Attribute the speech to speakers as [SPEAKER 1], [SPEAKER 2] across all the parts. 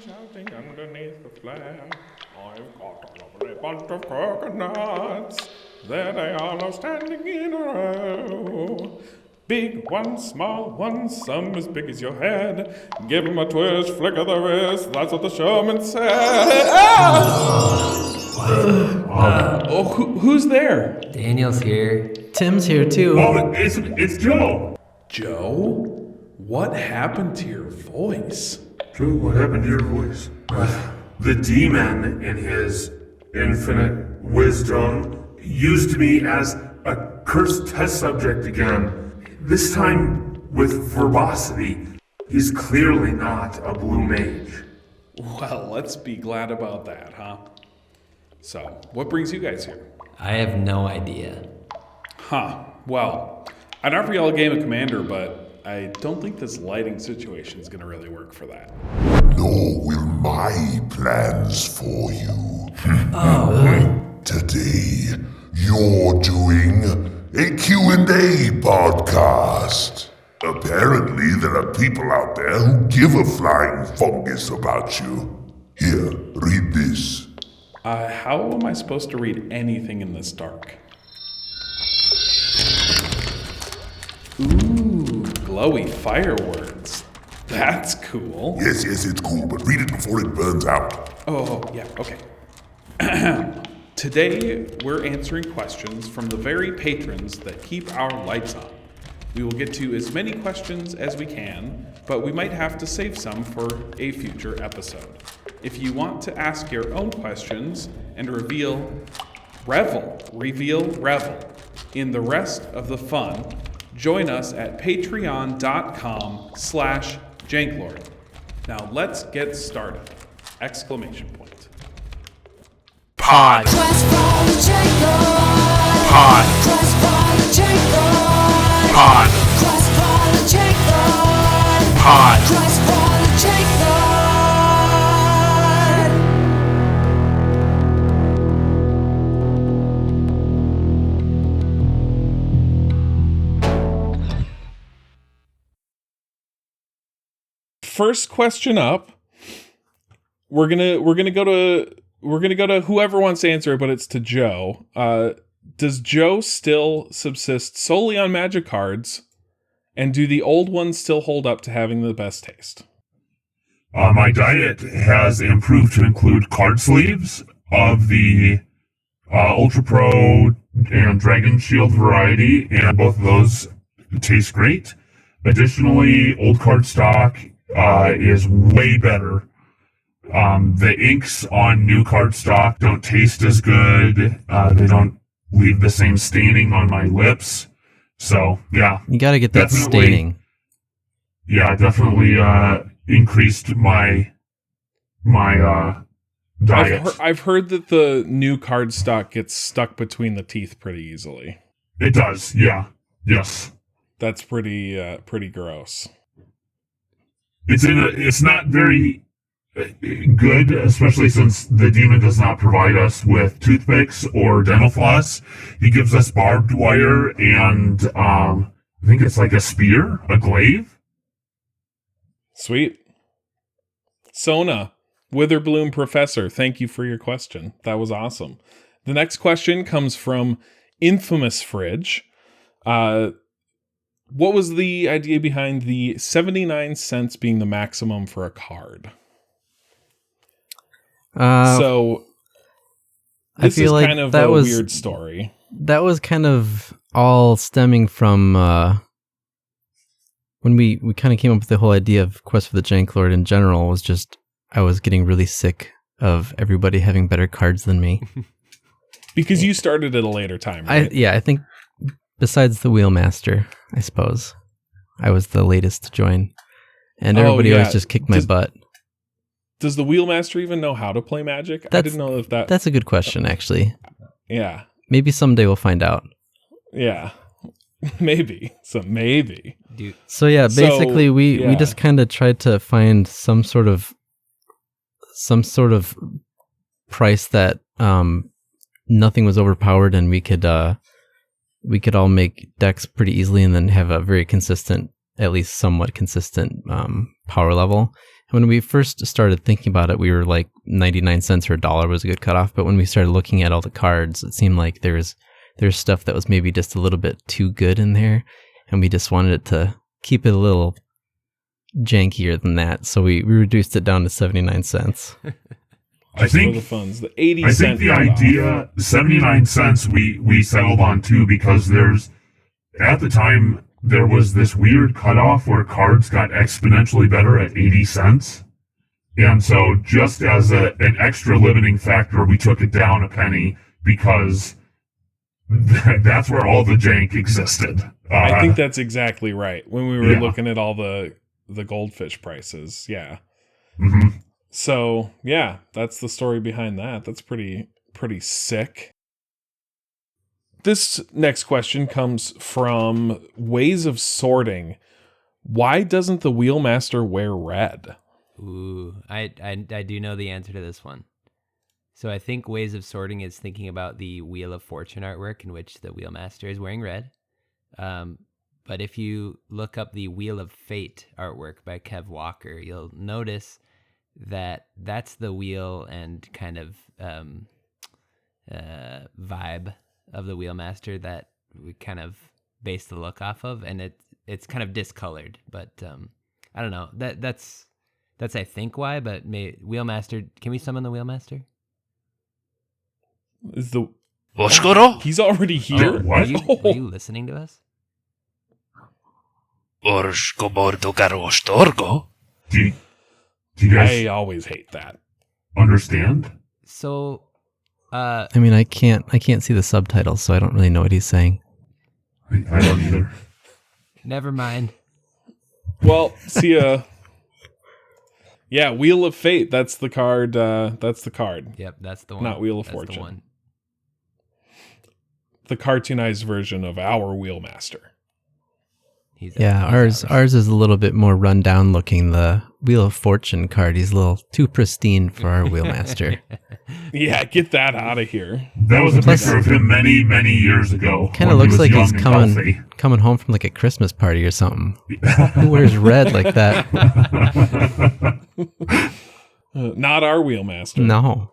[SPEAKER 1] shouting underneath the flare. I've got a lovely bunch of coconuts. There they are now standing in a row. Big ones, small ones, some as big as your head. Give 'em a twist, flick of the wrist, that's what the showman said. Who's there?
[SPEAKER 2] Daniel's here. Tim's here too.
[SPEAKER 3] Oh, it's Joe.
[SPEAKER 1] Joe? What happened to your voice?
[SPEAKER 3] Joe, what happened to your voice? The demon, in his infinite wisdom, used me as a cursed test subject again. This time with verbosity. He's clearly not a blue mage.
[SPEAKER 1] Well, let's be glad about that, huh? So, what brings you guys here?
[SPEAKER 2] I have no idea.
[SPEAKER 1] Huh. Well, I'd offer y'all a game of Commander, but I don't think this lighting situation is going to really work for that.
[SPEAKER 4] Nor will my plans for you. Today, you're doing a Q&A podcast. Apparently, there are people out there who give a flying fungus about you. Here, read this.
[SPEAKER 1] How am I supposed to read anything in this dark? Ooh, glowy fireworks. That's cool.
[SPEAKER 4] Yes, it's cool, but read it before it burns out.
[SPEAKER 1] Oh, yeah, okay. Today, we're answering questions from the very patrons that keep our lights on. We will get to as many questions as we can, but we might have to save some for a future episode. If you want to ask your own questions and reveal in the rest of the fun, join us at patreon.com/Janklord. Now let's get started! Exclamation point.
[SPEAKER 4] Pod. Pod. Pod. Pod.
[SPEAKER 1] First question up. We're gonna go to whoever wants to answer it, but it's to Joe. Does Joe still subsist solely on magic cards? And do the old ones still hold up to having the best taste?
[SPEAKER 3] My diet has improved to include card sleeves of the Ultra Pro and Dragon Shield variety, and both of those taste great. Additionally, old card stock is way better. The inks on new card stock don't taste as good. They don't leave the same staining on my lips. So, yeah.
[SPEAKER 5] You gotta get that staining.
[SPEAKER 3] Yeah, definitely increased my diet.
[SPEAKER 1] I've heard that the new card stock gets stuck between the teeth pretty easily.
[SPEAKER 3] It does, yeah. Yes.
[SPEAKER 1] That's pretty gross.
[SPEAKER 3] It's not very good, especially since the demon does not provide us with toothpicks or dental floss. He gives us barbed wire and I think it's like a spear, a glaive.
[SPEAKER 1] Sweet. Sona, Witherbloom Professor, thank you for your question. That was awesome. The next question comes from InfamousFridge. What was the idea behind the 79 cents being the maximum for a card? So this is like kind of a weird story.
[SPEAKER 5] That was kind of all stemming from when we kind of came up with the whole idea of Quest for the Janklord in general. Was just I was getting really sick of everybody having better cards than me.
[SPEAKER 1] Because you started at a later time, right?
[SPEAKER 5] I think besides the wheelmaster, I suppose I was the latest to join, and everybody always just kicked my butt.
[SPEAKER 1] Does the wheelmaster even know how to play Magic? I didn't know if that...
[SPEAKER 5] That's a good question, actually.
[SPEAKER 1] Yeah.
[SPEAKER 5] Maybe someday we'll find out.
[SPEAKER 1] Yeah. Maybe.
[SPEAKER 5] Dude. So yeah, basically we just kind of tried to find some sort of price that nothing was overpowered, and we could all make decks pretty easily and then have a very consistent, at least somewhat consistent power level. When we first started thinking about it, we were like 99 cents or $1 was a good cutoff. But when we started looking at all the cards, it seemed like there's stuff that was maybe just a little bit too good in there. And we just wanted it to keep it a little jankier than that. So we reduced it down to 79 cents.
[SPEAKER 3] I think
[SPEAKER 1] the funds, the 80
[SPEAKER 3] I
[SPEAKER 1] cent
[SPEAKER 3] think the idea, 79 cents we settled on too, because at the time, there was this weird cutoff where cards got exponentially better at 80 cents. And so just as an extra limiting factor, we took it down a penny because that's where all the jank existed.
[SPEAKER 1] I think that's exactly right. When we were looking at all the goldfish prices. Yeah.
[SPEAKER 3] Mm-hmm.
[SPEAKER 1] So, yeah, that's the story behind that. That's pretty sick. This next question comes from Ways of Sorting. Why doesn't the wheelmaster wear red?
[SPEAKER 6] Ooh, I do know the answer to this one. So I think Ways of Sorting is thinking about the Wheel of Fortune artwork in which the wheelmaster is wearing red. But if you look up the Wheel of Fate artwork by Kev Walker, you'll notice that that's the wheel and kind of vibe of the wheelmaster that we kind of base the look off of, and it's kind of discolored. But I don't know. That's I think why. But wheelmaster, can we summon the wheelmaster?
[SPEAKER 1] Is the
[SPEAKER 7] Oshkoro?
[SPEAKER 1] He's already here.
[SPEAKER 3] What?
[SPEAKER 6] Were you listening to us?
[SPEAKER 7] Orshkobordogarostorgo?
[SPEAKER 3] Do you guys
[SPEAKER 1] I always hate that.
[SPEAKER 3] understand?
[SPEAKER 6] So,
[SPEAKER 5] I mean, I can't see the subtitles, so I don't really know what he's saying.
[SPEAKER 3] I don't either.
[SPEAKER 6] never mind.
[SPEAKER 1] Well, see yeah, Wheel of Fate. That's the card. That's the card.
[SPEAKER 6] Yep, that's the one.
[SPEAKER 1] Not Wheel of
[SPEAKER 6] That's
[SPEAKER 1] Fortune.
[SPEAKER 6] The one.
[SPEAKER 1] The cartoonized version of our wheelmaster.
[SPEAKER 6] He's
[SPEAKER 5] ours is a little bit more run down looking. The Wheel of Fortune card, he's a little too pristine for our wheelmaster.
[SPEAKER 1] Yeah, get that out of here.
[SPEAKER 3] That was a
[SPEAKER 5] Plus-
[SPEAKER 3] picture of him many, many years ago.
[SPEAKER 5] Kind of
[SPEAKER 3] when
[SPEAKER 5] looks
[SPEAKER 3] he was
[SPEAKER 5] like he's
[SPEAKER 3] young and healthy.
[SPEAKER 5] coming home from like a Christmas party or something. Who wears red like that?
[SPEAKER 1] Not our wheelmaster.
[SPEAKER 5] No.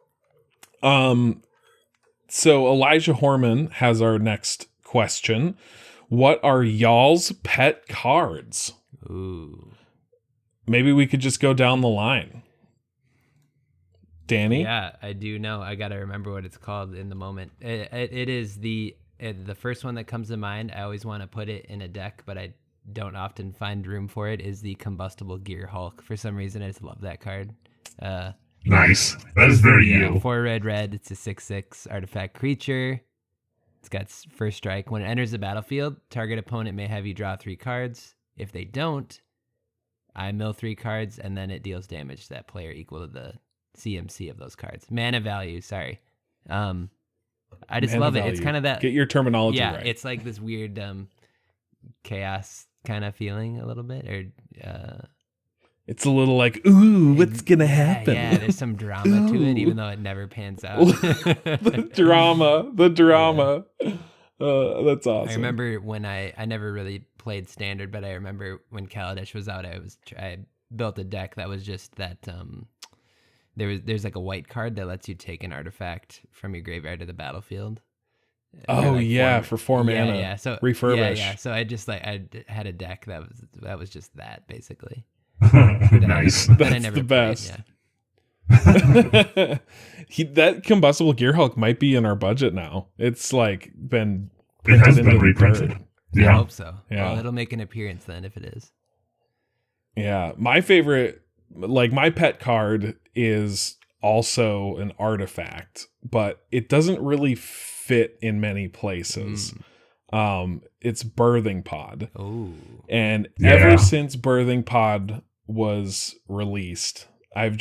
[SPEAKER 1] So Elijah Horman has our next question. What are y'all's pet cards?
[SPEAKER 6] Ooh.
[SPEAKER 1] Maybe we could just go down the line. Danny?
[SPEAKER 6] Yeah, I do know. I got to remember what it's called in the moment. It is the first one that comes to mind. I always want to put it in a deck, but I don't often find room for it, is the Combustible Gear Hulk. For some reason, I just love that card.
[SPEAKER 3] Nice. That is very you.
[SPEAKER 6] 4 red. It's a 6/6 artifact creature. It's got first strike. When it enters the battlefield, target opponent may have you draw 3 cards. If they don't, I mill 3 cards, and then it deals damage to that player equal to the CMC of those cards. Mana value, sorry. I just
[SPEAKER 1] Mana
[SPEAKER 6] love it.
[SPEAKER 1] value.
[SPEAKER 6] It's kind of that.
[SPEAKER 1] Get your terminology
[SPEAKER 6] yeah,
[SPEAKER 1] right.
[SPEAKER 6] it's like this weird chaos kind of feeling a little bit. Or
[SPEAKER 1] It's a little like, ooh, what's going to happen?
[SPEAKER 6] Yeah, there's some drama to it, even though it never pans out.
[SPEAKER 1] the drama. That's awesome.
[SPEAKER 6] I remember when I never really played Standard, but I remember when Kaladesh was out, I built a deck that was just that there's like a white card that lets you take an artifact from your graveyard to the battlefield.
[SPEAKER 1] Oh,
[SPEAKER 6] like
[SPEAKER 1] yeah, for 4 mana.
[SPEAKER 6] Yeah. So
[SPEAKER 1] refurbish.
[SPEAKER 6] Yeah. So I had a deck that was just that basically.
[SPEAKER 3] Nice.
[SPEAKER 1] That's the best. That Combustible Gear Hulk might be in our budget now. It's like been
[SPEAKER 3] It has
[SPEAKER 1] printed
[SPEAKER 3] been
[SPEAKER 1] into the
[SPEAKER 3] reprinted.
[SPEAKER 1] bird.
[SPEAKER 6] I
[SPEAKER 3] Yeah.
[SPEAKER 6] hope so.
[SPEAKER 1] Yeah.
[SPEAKER 6] Well, it'll make an appearance then if it is.
[SPEAKER 1] Yeah, my favorite, like my pet card is also an artifact, but it doesn't really fit in many places. It's Birthing Pod.
[SPEAKER 6] Oh.
[SPEAKER 1] And
[SPEAKER 3] Yeah.
[SPEAKER 1] ever since Birthing Pod was released, I've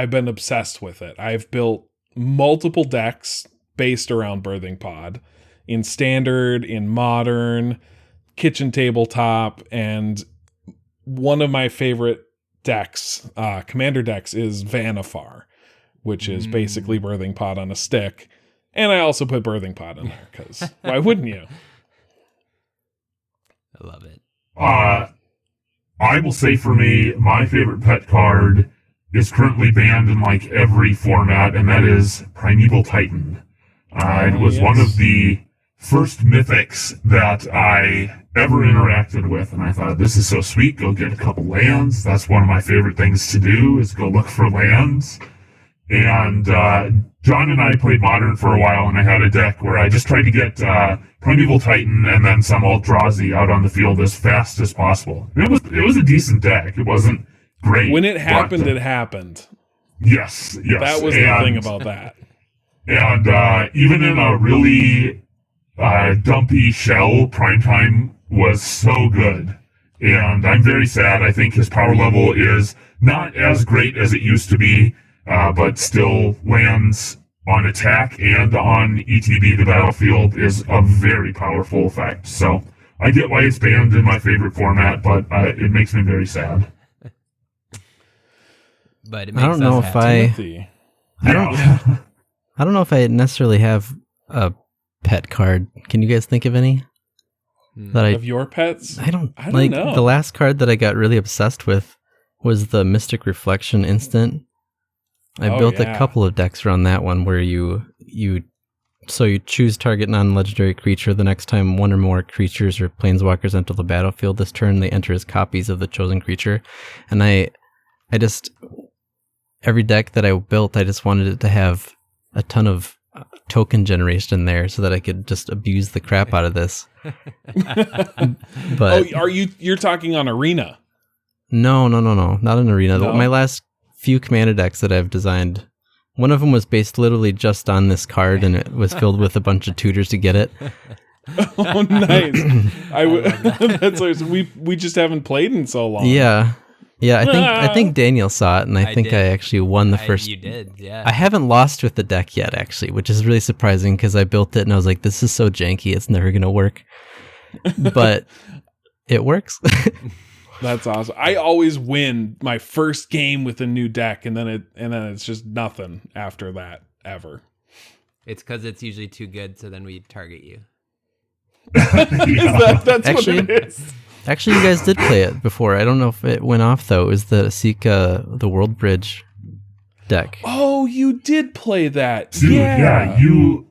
[SPEAKER 1] been obsessed with it. I've built multiple decks based around Birthing Pod in Standard, in Modern, Kitchen Tabletop, and one of my favorite decks, commander decks, is Vanifar, which is basically Birthing Pod on a stick. And I also put Birthing Pod in there, because why wouldn't you?
[SPEAKER 6] I love it.
[SPEAKER 3] I will say for me, my favorite pet card is currently banned in like every format, and that is Primeval Titan. It was one of the first mythics that I ever interacted with, and I thought, this is so sweet, go get a couple lands. That's one of my favorite things to do, is go look for lands. And John and I played Modern for a while, and I had a deck where I just tried to get Primeval Titan and then some Eldrazi out on the field as fast as possible. And it was a decent deck. It wasn't great.
[SPEAKER 1] When it happened, it happened.
[SPEAKER 3] Yes.
[SPEAKER 1] That was the thing about that.
[SPEAKER 3] And even in a really dumpy shell, Primetime was so good. And I'm very sad. I think his power level is not as great as it used to be, but still lands on attack and on ETB the battlefield is a very powerful effect. So I get why it's banned in my favorite format, but it makes me very sad.
[SPEAKER 6] But it makes
[SPEAKER 5] I don't know if I don't know if I necessarily have a pet card. Can you guys think of any?
[SPEAKER 1] Of your pets?
[SPEAKER 5] I don't
[SPEAKER 1] know.
[SPEAKER 5] The last card that I got really obsessed with was the Mystic Reflection instant. I built a couple of decks around that one where you choose target non-legendary creature. The next time one or more creatures or planeswalkers enter the battlefield this turn, they enter as copies of the chosen creature. And I just, every deck that I built, I just wanted it to have a ton of token generation there so that I could just abuse the crap out of this. But
[SPEAKER 1] you're talking on Arena?
[SPEAKER 5] No, not an Arena.
[SPEAKER 1] No?
[SPEAKER 5] My last few commander decks that I've designed, one of them was based literally just on this card, and it was filled with a bunch of tutors to get it.
[SPEAKER 1] Oh, nice! That's always, we just haven't played in so long.
[SPEAKER 5] Yeah. I think Daniel saw it, and I think I actually won the first.
[SPEAKER 6] You did, yeah.
[SPEAKER 5] I haven't lost with the deck yet, actually, which is really surprising because I built it and I was like, "This is so janky, it's never gonna work," but it works.
[SPEAKER 1] That's awesome. I always win my first game with a new deck, and then it's just nothing after that ever.
[SPEAKER 6] It's because it's usually too good, so then we target you.
[SPEAKER 1] That's
[SPEAKER 5] actually,
[SPEAKER 1] what it is.
[SPEAKER 5] Actually, you guys did play it before. I don't know if it went off though. It was the Sika, the World Bridge deck.
[SPEAKER 1] Oh, you did play that.
[SPEAKER 3] Dude, yeah, you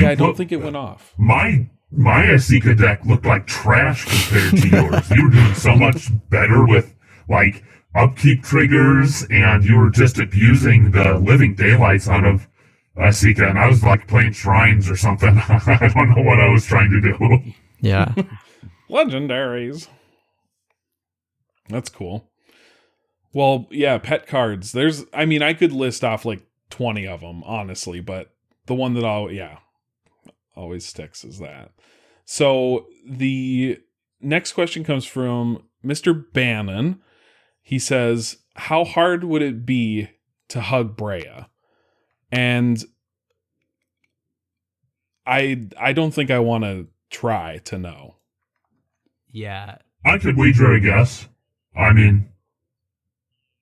[SPEAKER 1] I don't think it went off.
[SPEAKER 3] My Asika deck looked like trash compared to yours. You were doing so much better with like upkeep triggers, and you were just abusing the living daylights out of Asika, and I was like playing shrines or something. I don't know what I was trying to do.
[SPEAKER 5] Yeah.
[SPEAKER 1] Legendaries. That's cool. Well, yeah, pet cards. I could list off like 20 of them, honestly, but the one that always sticks is that. So the next question comes from Mr. Bannon. He says, how hard would it be to hug Breya? And I don't think I want to try to know.
[SPEAKER 6] Yeah.
[SPEAKER 3] I could wager a guess. I mean,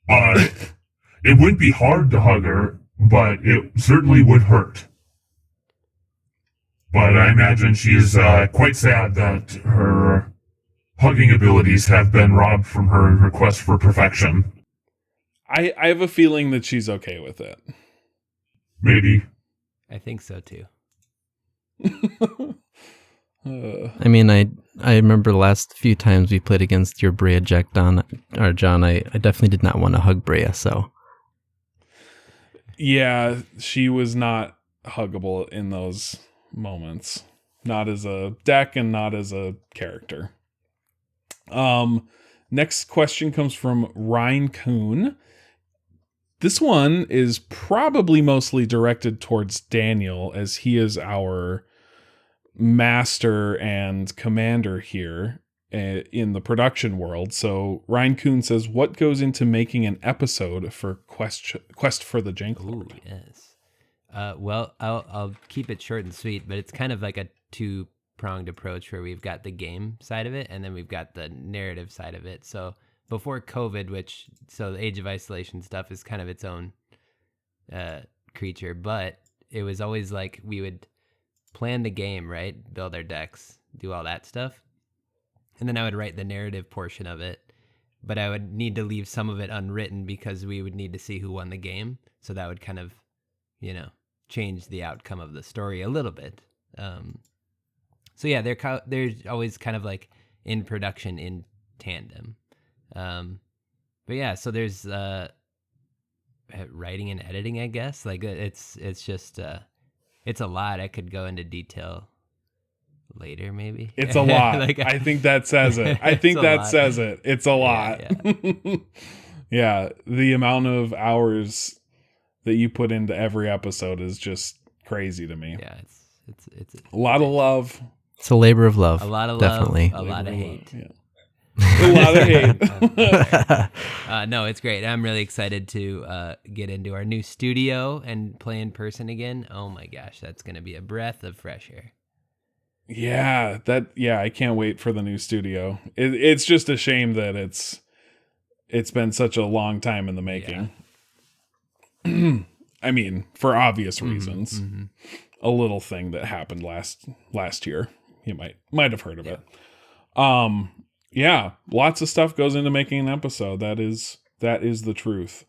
[SPEAKER 3] it wouldn't be hard to hug her, but it certainly would hurt. But I imagine she's quite sad that her hugging abilities have been robbed from her in her quest for perfection.
[SPEAKER 1] I have a feeling that she's okay with it.
[SPEAKER 3] Maybe.
[SPEAKER 6] I think so too.
[SPEAKER 5] I mean, I remember the last few times we played against your Breya Jack Don or John, I definitely did not want to hug Breya, so.
[SPEAKER 1] Yeah, she was not huggable in those moments. Not as a deck and not as a character. Next question comes from Rein-Kun. This one is probably mostly directed towards Daniel, as he is our master and commander here in the production world. So Rein-Kun says, what goes into making an episode for Quest for the Janklord?
[SPEAKER 6] Ooh, yes. Well, I'll keep it short and sweet, but it's kind of like a two-pronged approach where we've got the game side of it and then we've got the narrative side of it. So before COVID, so the Age of Isolation stuff is kind of its own creature, but it was always like we would plan the game, right? Build our decks, do all that stuff. And then I would write the narrative portion of it. but I would need to leave some of it unwritten because we would need to see who won the game. So that would kind of, change the outcome of the story a little bit. So yeah, they're always kind of like in production in tandem. But yeah, so there's writing and editing, I guess. Like it's just it's a lot. I could go into detail later, maybe.
[SPEAKER 1] It's a lot. I think that says it. It's a lot.
[SPEAKER 6] Yeah.
[SPEAKER 1] Yeah, the amount of hours that you put into every episode is just crazy to me.
[SPEAKER 6] Yeah, it's
[SPEAKER 1] a lot of love.
[SPEAKER 5] It's a labor of love.
[SPEAKER 6] A lot of
[SPEAKER 5] definitely.
[SPEAKER 6] love, a lot of hate.
[SPEAKER 1] Yeah. A lot of hate.
[SPEAKER 6] No, it's great. I'm really excited to get into our new studio and play in person again. Oh my gosh, that's going to be a breath of fresh air.
[SPEAKER 1] Yeah, I can't wait for the new studio. It's just a shame that it's been such a long time in the making. Yeah. I mean, for obvious reasons. Mm-hmm. A little thing that happened last year. You might have heard of it. Yeah, lots of stuff goes into making an episode. That is the truth.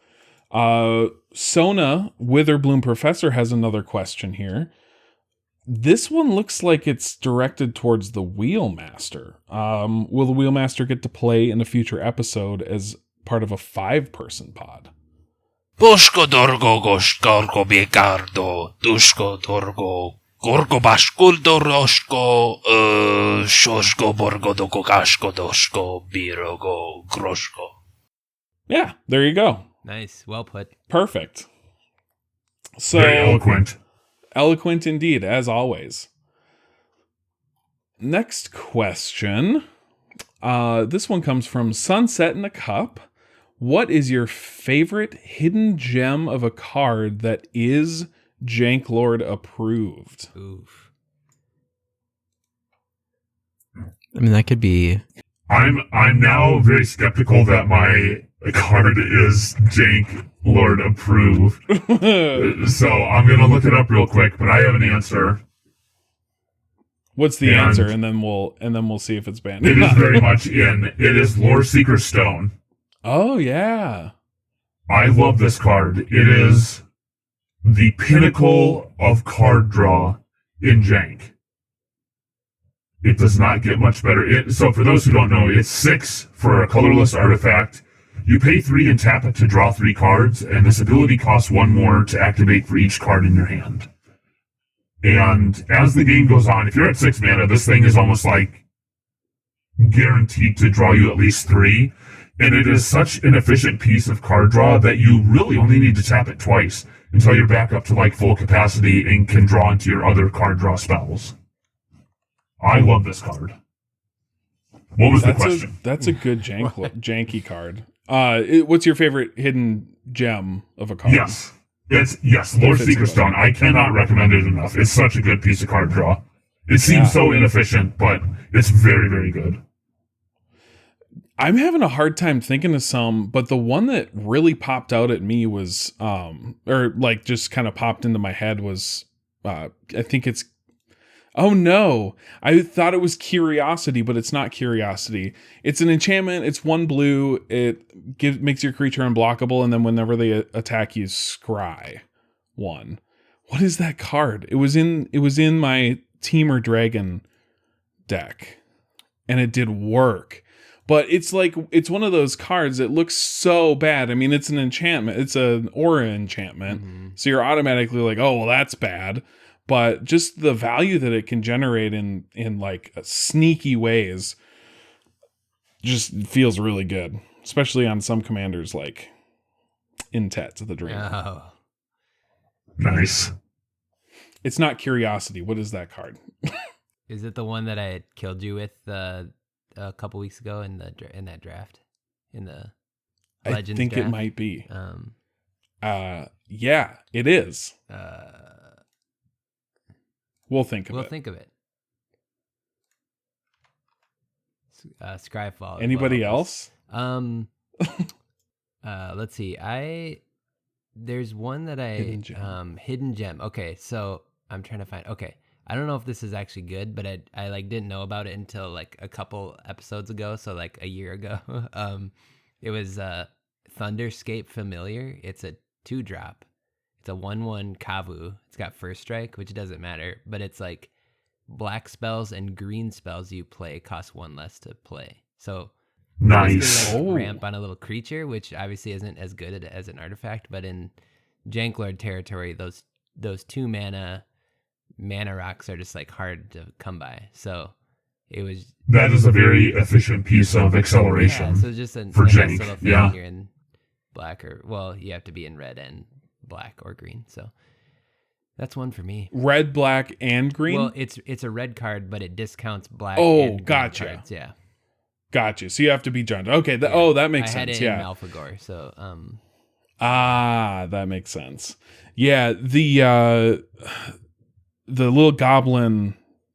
[SPEAKER 1] Sona Witherbloom Professor has another question here. This one looks like it's directed towards the wheelmaster. Will the wheelmaster get to play in a future episode as part of a 5-person pod?
[SPEAKER 7] Bosko dorgo goshkorgo biegardo, dushko dorgo, gorgo bashkul doroshko, shoshko borgo doko gashko doshko, birogo groshko.
[SPEAKER 1] Yeah, there you go.
[SPEAKER 6] Nice. Well put.
[SPEAKER 1] Perfect. So
[SPEAKER 3] Very eloquent.
[SPEAKER 1] Eloquent indeed, as always. Next question. This one comes from SunsetinaCup. What is your favorite hidden gem of a card that is Janklord approved?
[SPEAKER 6] Oof.
[SPEAKER 5] I mean, that could be...
[SPEAKER 3] I'm now very skeptical that my card is Janklord approved. So I'm going to look it up real quick, but I have an answer.
[SPEAKER 1] What's the answer? And then we'll see if it's banned.
[SPEAKER 3] It is very much in. It is Lore Seeker Stone.
[SPEAKER 1] Oh, yeah.
[SPEAKER 3] I love this card. It is the pinnacle of card draw in Jank. It does not get much better. So for those who don't know, it's 6 for a colorless artifact. You pay 3 and tap it to draw 3 cards, and this ability costs 1 more to activate for each card in your hand. And as the game goes on, if you're at 6 mana, this thing is almost like guaranteed to draw you at least 3. And it is such an efficient piece of card draw that you really only need to tap it twice until you're back up to like full capacity and can draw into your other card draw spells. I love this card. What was the question?
[SPEAKER 1] That's a good janky card. What's your favorite hidden gem of a card?
[SPEAKER 3] Yes. Yes, Lord Seeker Stone. I cannot recommend it enough. It's such a good piece of card draw. It seems so inefficient, but it's very, very good.
[SPEAKER 1] I'm having a hard time thinking of some, but the one that really popped out at me was, or like just kind of popped into my head was, I think it's, oh no, I thought it was Curiosity, but it's not Curiosity. It's an enchantment. It's 1 blue. It makes your creature unblockable, and then whenever they attack you, scry 1. What is that card? It was in my Teamer Dragon deck, and it did work. But it's one of those cards that looks so bad. I mean, it's an enchantment. It's an aura enchantment. Mm-hmm. So you're automatically like, oh, well, that's bad. But just the value that it can generate in like sneaky ways just feels really good. Especially on some commanders like Intet the Dream.
[SPEAKER 6] Oh.
[SPEAKER 3] Nice.
[SPEAKER 1] It's not Curiosity. What is that card?
[SPEAKER 6] Is it the one that I killed you with a couple weeks ago in that draft, in the Legends
[SPEAKER 1] I think
[SPEAKER 6] draft?
[SPEAKER 1] It might be. Yeah, it is. We'll think of it.
[SPEAKER 6] Scryfall.
[SPEAKER 1] Anybody else?
[SPEAKER 6] Let's see. There's one that hidden gem. Okay, so I'm trying to find. Okay, I don't know if this is actually good, but I like didn't know about it until like a couple episodes ago, so like a year ago. It was Thunderscape Familiar. It's a 2-drop. It's a 1/1 Kavu. It's got first strike, which doesn't matter, but it's like black spells and green spells you play cost 1 less to play. So
[SPEAKER 3] Nice.
[SPEAKER 6] like ramp on a little creature, which obviously isn't as good as an artifact, but in Janklord territory, those 2 mana rocks are just like hard to come by. So it was
[SPEAKER 3] That is a very efficient piece of acceleration.
[SPEAKER 6] Yeah, so just a
[SPEAKER 3] for
[SPEAKER 6] nice
[SPEAKER 3] Jank.
[SPEAKER 6] little thing.
[SPEAKER 3] Yeah.
[SPEAKER 6] You're in black you have to be in red and black or green. So that's one for me.
[SPEAKER 1] Red, black, and green?
[SPEAKER 6] Well, it's a red card, but it discounts black.
[SPEAKER 1] Oh,
[SPEAKER 6] and green
[SPEAKER 1] gotcha.
[SPEAKER 6] Cards. Yeah.
[SPEAKER 1] Gotcha. So you have to be John. Okay.
[SPEAKER 6] Yeah.
[SPEAKER 1] That makes
[SPEAKER 6] I had
[SPEAKER 1] sense.
[SPEAKER 6] it in
[SPEAKER 1] Yeah.
[SPEAKER 6] Malphagor, so
[SPEAKER 1] That makes sense. Yeah. The little goblin,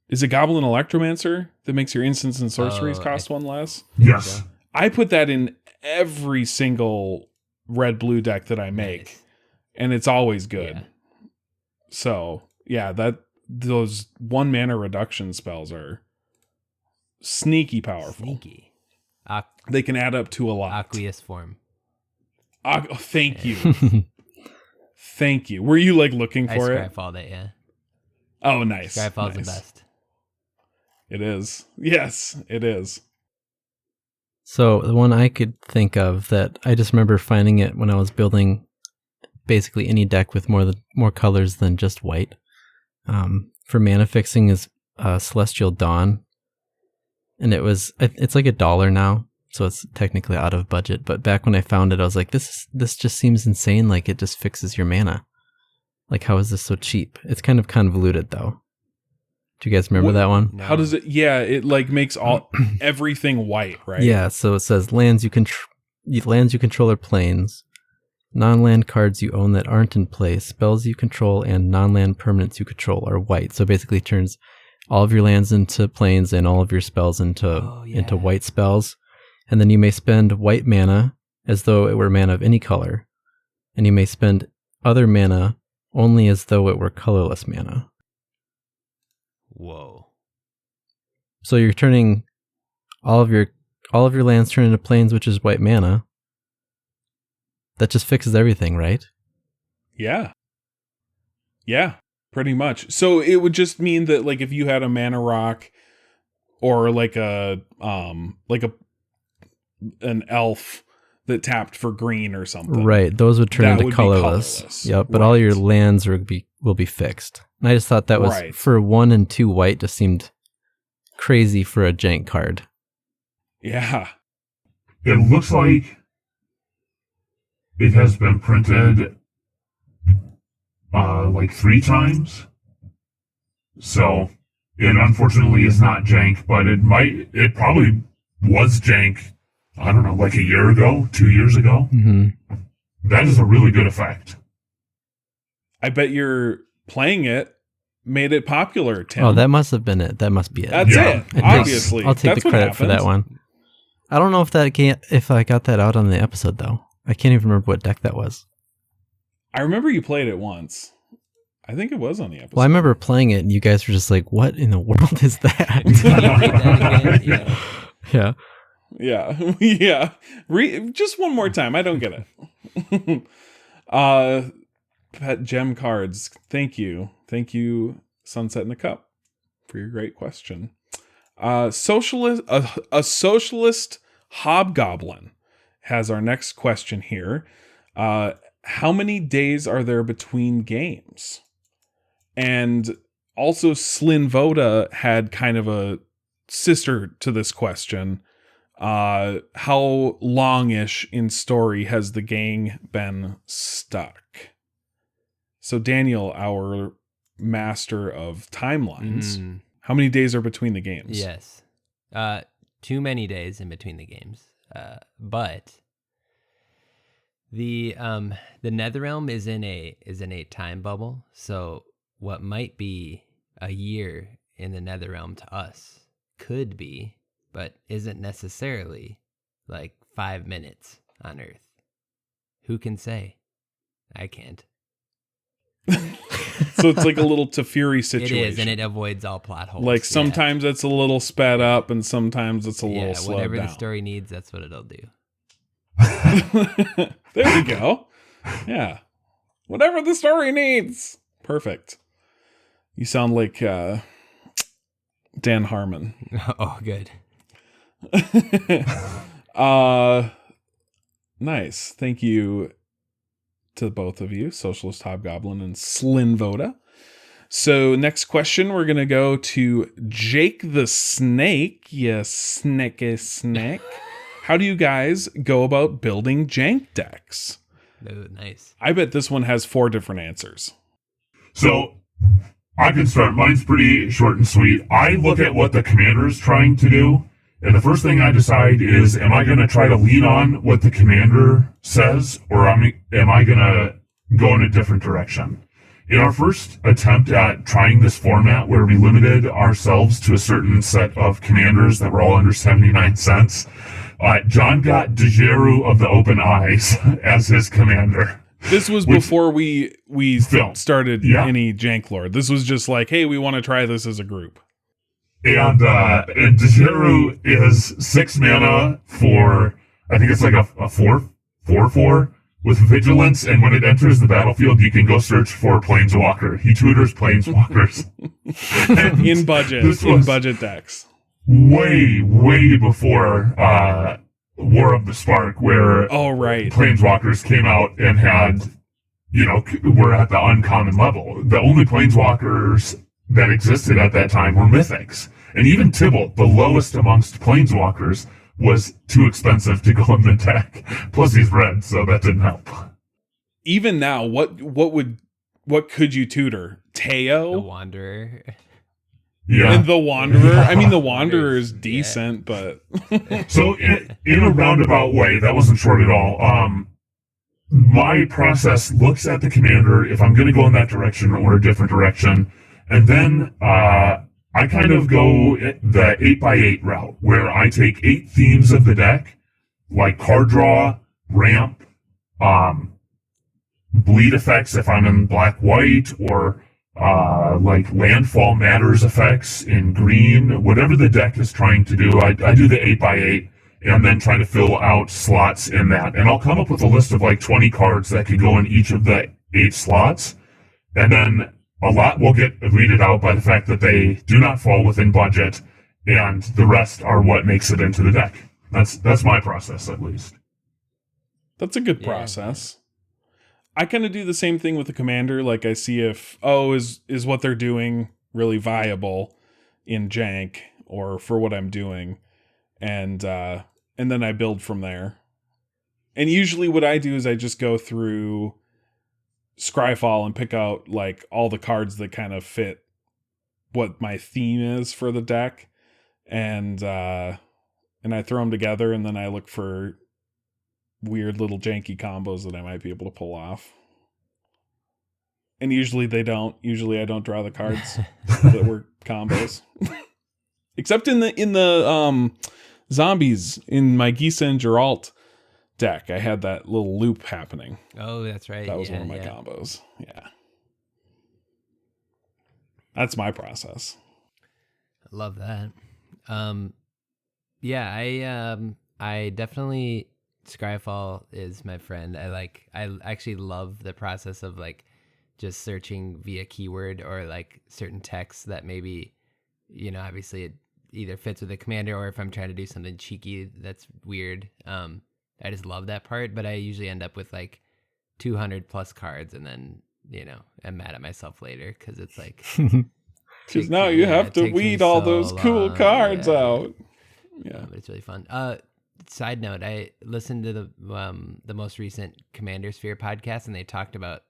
[SPEAKER 1] is it Goblin Electromancer that makes your instants and sorceries cost 1 less?
[SPEAKER 3] Yes.
[SPEAKER 1] I put that in every single red-blue deck that I make,
[SPEAKER 6] Nice.
[SPEAKER 1] and it's always good.
[SPEAKER 6] Yeah.
[SPEAKER 1] So yeah, those 1 mana reduction spells are sneaky powerful.
[SPEAKER 6] Sneaky.
[SPEAKER 1] They can add up to a lot.
[SPEAKER 6] Aqueous form.
[SPEAKER 1] Thank you. Thank you. Were you like looking for it?
[SPEAKER 6] Scryfalled it, yeah.
[SPEAKER 1] Oh, nice.
[SPEAKER 6] Scryfall's
[SPEAKER 1] Nice.
[SPEAKER 6] the best.
[SPEAKER 1] It is. Yes, it is.
[SPEAKER 5] So the one I could think of that I just remember finding it when I was building basically any deck with more colors than just white. For mana fixing is Celestial Dawn. And it's like $1 now, so it's technically out of budget. But back when I found it, I was like, this just seems insane. Like it just fixes your mana. Like how is this so cheap? It's kind of convoluted though. Do you guys remember that one?
[SPEAKER 6] No.
[SPEAKER 1] How does it? Yeah, it like makes everything white, right?
[SPEAKER 5] Yeah. So it says lands you control are planes, non-land cards you own that aren't in play, spells you control, and non-land permanents you control are white. So it basically turns all of your lands into planes and all of your spells into white spells. And then you may spend white mana as though it were mana of any color. And you may spend other mana only as though it were colorless mana.
[SPEAKER 6] Whoa.
[SPEAKER 5] So you're turning all of your lands turn into planes, which is white mana. That just fixes everything, right?
[SPEAKER 1] Yeah. Yeah, pretty much. So it would just mean that like if you had a mana rock or like an elf that tapped for green or something.
[SPEAKER 5] Right, those would turn
[SPEAKER 1] that
[SPEAKER 5] into
[SPEAKER 1] would be
[SPEAKER 5] colorless. Yep, but all your lands will be fixed. And I just thought that was
[SPEAKER 1] Right.
[SPEAKER 5] for 1 and 2 white just seemed crazy for a jank card.
[SPEAKER 1] Yeah.
[SPEAKER 3] It looks like it has been printed like 3 times. So it unfortunately is not jank, but it probably was jank, I don't know, like a year ago, 2 years ago.
[SPEAKER 5] Mm-hmm.
[SPEAKER 3] That is a really good effect.
[SPEAKER 1] I bet you're playing it made it popular, Tim.
[SPEAKER 5] Oh, that must have been it. That must be it.
[SPEAKER 1] That's
[SPEAKER 3] Yeah.
[SPEAKER 1] it. Obviously.
[SPEAKER 5] I'll take
[SPEAKER 1] That's
[SPEAKER 5] the
[SPEAKER 1] what
[SPEAKER 5] credit for that
[SPEAKER 1] happens.
[SPEAKER 5] one. I don't know if I got that out on the episode though. I can't even remember what deck that was.
[SPEAKER 1] I remember you played it once. I think it was on the episode.
[SPEAKER 5] Well, I remember playing it and you guys were just like, "What in the world is that?" Yeah.
[SPEAKER 1] Yeah. Yeah. Just one more time. I don't get it. Pet gem cards. Thank you. Thank you, SunsetinaCup, for your great question. A socialist hobgoblin has our next question here. How many days are there between games? And also Slinvoda had kind of a sister to this question. How long-ish in story has the gang been stuck? So Daniel, our master of timelines, how many days are between the games?
[SPEAKER 6] Yes. Too many days in between the games. But the Netherrealm is in a time bubble. So what might be a year in the Netherrealm to us could be, but isn't necessarily, like 5 minutes on Earth. Who can say? I can't.
[SPEAKER 1] So it's like a little Teferi situation.
[SPEAKER 6] It is, and it avoids all plot holes.
[SPEAKER 1] Like sometimes it's a little sped up and sometimes it's a little slowed
[SPEAKER 6] whatever
[SPEAKER 1] down.
[SPEAKER 6] the story needs, that's what it'll do.
[SPEAKER 1] There we go. Yeah. Whatever the story needs. Perfect. You sound like Dan Harmon.
[SPEAKER 6] Oh, good.
[SPEAKER 1] Nice. Thank you to both of you, Socialist Hobgoblin and Slinvoda. So next question, we're going to go to Jake the Snake. Yes, snake. How do you guys go about building Jank decks?
[SPEAKER 6] Oh, nice.
[SPEAKER 1] I bet this one has 4 different answers.
[SPEAKER 3] So I can start. Mine's pretty short and sweet. I look at what the commander's trying to do, and the first thing I decide is, am I going to try to lean on what the commander says, or am I going to go in a different direction? In our first attempt at trying this format where we limited ourselves to a certain set of commanders that were all under 79 cents, John got Dejeru of the Open Eyes as his commander.
[SPEAKER 1] This was before we started
[SPEAKER 3] Yeah.
[SPEAKER 1] any Janklord. This was just like, hey, we want to try this as a group.
[SPEAKER 3] And Dejeru is 6 mana for, I think it's like a 4/4 with vigilance, and when it enters the battlefield, you can go search for Planeswalker. He tutors Planeswalkers.
[SPEAKER 1] In budget decks.
[SPEAKER 3] Way before War of the Spark, where Planeswalkers came out and had, were at the uncommon level. The only Planeswalkers that existed at that time were mythics. And even Tybalt, the lowest amongst Planeswalkers, was too expensive to go in the deck. Plus he's red, so that didn't help.
[SPEAKER 1] Even now, what could you tutor? Teo?
[SPEAKER 6] The Wanderer.
[SPEAKER 3] Yeah.
[SPEAKER 1] And the Wanderer? I mean, the Wanderer is decent, but...
[SPEAKER 3] So in a roundabout way, that wasn't short at all. My process looks at the commander, if I'm going to go in that direction or a different direction, and then I kind of go the 8x8 route, where I take 8 themes of the deck, like card draw, ramp, bleed effects if I'm in black-white, or like landfall matters effects in green, whatever the deck is trying to do. I do the 8x8 and then try to fill out slots in that. And I'll come up with a list of like 20 cards that could go in each of the 8 slots. And then a lot will get weeded out by the fact that they do not fall within budget, and the rest are what makes it into the deck. That's my process, at least.
[SPEAKER 1] That's a good process. I kind of do the same thing with the commander. Like, I see if, is what they're doing really viable in Jank or for what I'm doing, and then I build from there. And usually what I do is I just go through Scryfall and pick out like all the cards that kind of fit what my theme is for the deck, and I throw them together, and then I look for weird little janky combos that I might be able to pull off. And usually they don't. Usually I don't draw the cards that were combos. Except in the zombies in my Gisa and Geralt deck, I had that little loop happening.
[SPEAKER 6] Oh, that's right.
[SPEAKER 1] That was one of my combos. Yeah. That's my process.
[SPEAKER 6] I love that. I definitely, Scryfall is my friend. I actually love the process of like just searching via keyword or like certain text that maybe, obviously it either fits with the commander, or if I'm trying to do something cheeky that's weird. I just love that part, but I usually end up with like 200 plus cards, and then, I'm mad at myself later because it's like...
[SPEAKER 1] Because now you have to weed all those cool cards out. Yeah.
[SPEAKER 6] But it's really fun. Side note, I listened to the most recent Commander Sphere podcast, and they talked about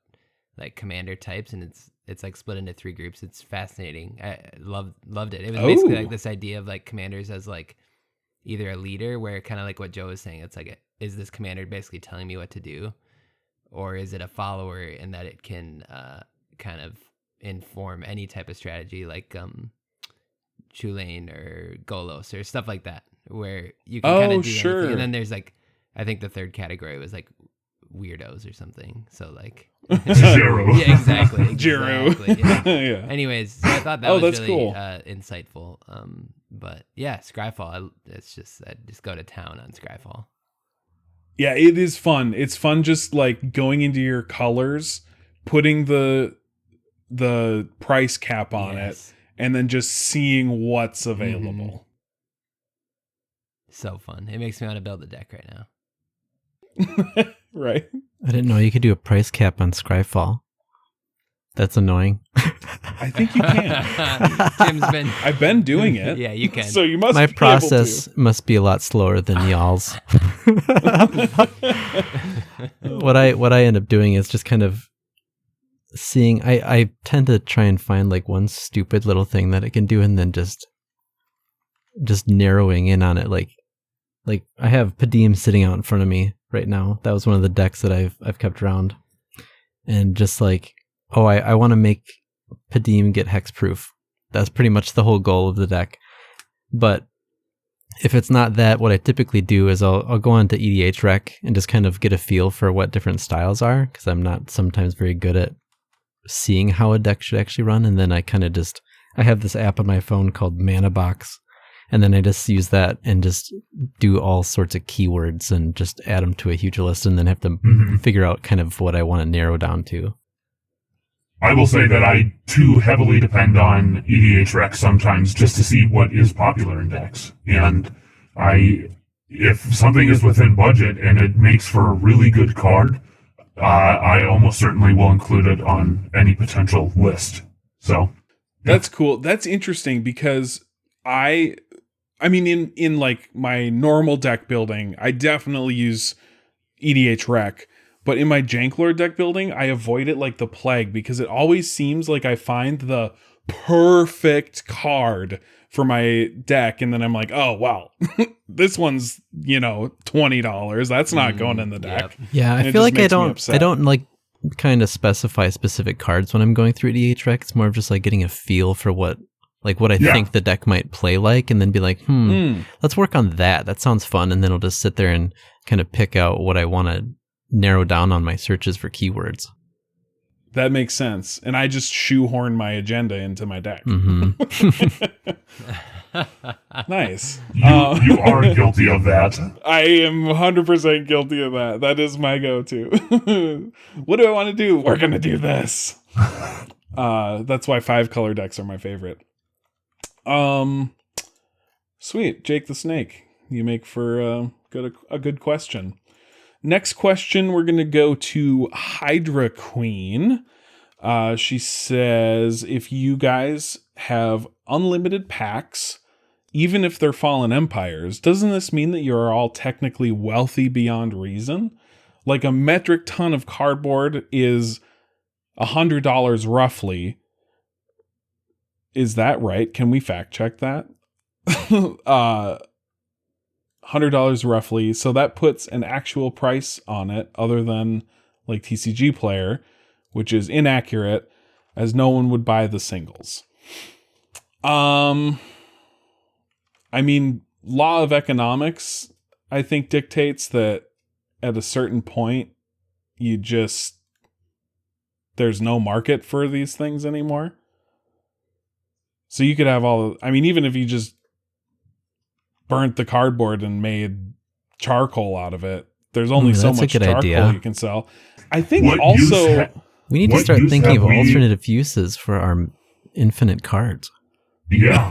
[SPEAKER 6] like commander types, and it's like split into 3 groups. It's fascinating. I loved it. It was basically like this idea of like commanders as like either a leader, where kind of like what Joe was saying, it's like, is this commander basically telling me what to do, or is it a follower in that it can kind of inform any type of strategy, like Chulane or Golos or stuff like that, where you can kind of do anything. And then there's like, I think the third category was like weirdos or something. So like
[SPEAKER 3] Zero.
[SPEAKER 6] Yeah, exactly.
[SPEAKER 1] Jiro.
[SPEAKER 6] Yeah.
[SPEAKER 1] Yeah.
[SPEAKER 6] Anyways, so I thought that was really
[SPEAKER 1] cool.
[SPEAKER 6] Insightful. But yeah, Scryfall. I just go to town on Scryfall.
[SPEAKER 1] Yeah, it is fun. It's fun just like going into your colors, putting the price cap on it, and then just seeing what's available.
[SPEAKER 6] So fun. It makes me want to build a deck right now.
[SPEAKER 1] Right?
[SPEAKER 5] I didn't know you could do a price cap on Scryfall. That's annoying.
[SPEAKER 1] I think you can. I've been doing it.
[SPEAKER 6] Yeah, you can.
[SPEAKER 1] So you must.
[SPEAKER 5] My
[SPEAKER 1] be
[SPEAKER 5] process must be a lot slower than y'all's. What I end up doing is just kind of seeing. I tend to try and find like one stupid little thing that it can do, and then just narrowing in on it. Like I have Padim sitting out in front of me right now. That was one of the decks that I've kept around, and just like, oh, I want to make Padim get hexproof. That's pretty much the whole goal of the deck. But if it's not that, what I typically do is I'll go on to EDH Rec and just kind of get a feel for what different styles are, because I'm not sometimes very good at seeing how a deck should actually run. And then I kind of I have this app on my phone called Mana Box, and then I just use that and just do all sorts of keywords and just add them to a huge list, and then have to figure out kind of what I want to narrow down to.
[SPEAKER 3] I will say that I too heavily depend on EDH Rec sometimes just to see what is popular in decks. And if something is within budget and it makes for a really good card, I almost certainly will include it on any potential list. So
[SPEAKER 1] That's cool. That's interesting because I mean, in like my normal deck building, I definitely use EDH Rec. But in my Janklord deck building, I avoid it like the plague because it always seems like I find the perfect card for my deck. And then I'm like, oh, wow, this one's, $20. That's not going in the deck.
[SPEAKER 6] Yep.
[SPEAKER 5] Yeah, I feel like I don't like kind of specify specific cards when I'm going through EDH Rec. It's more of just like getting a feel for what I think the deck might play like, and then be like, let's work on that. That sounds fun. And then I'll just sit there and kind of pick out what I want to narrow down on my searches for keywords.
[SPEAKER 1] That makes sense. And I just shoehorn my agenda into my deck. Nice.
[SPEAKER 3] You are guilty of that.
[SPEAKER 1] I am 100% guilty of that. That is my go-to. What do I want to do? We're going to do this. That's why 5-color decks are my favorite. Sweet. Jake the Snake. You make for a good question. Next question, we're going to go to Hydra Queen. She says, if you guys have unlimited packs, even if they're fallen empires, doesn't this mean that you're all technically wealthy beyond reason? Like a metric ton of cardboard is $100 roughly. Is that right? Can we fact check that? $100 roughly. So that puts an actual price on it other than like TCG Player, which is inaccurate as no one would buy the singles. I mean, law of economics, I think dictates that at a certain point, there's no market for these things anymore. So you could have even if you just burnt the cardboard and made charcoal out of it, there's only so much charcoal you can sell. I think
[SPEAKER 5] we need to start thinking of alternative uses for our infinite cards.
[SPEAKER 3] Yeah.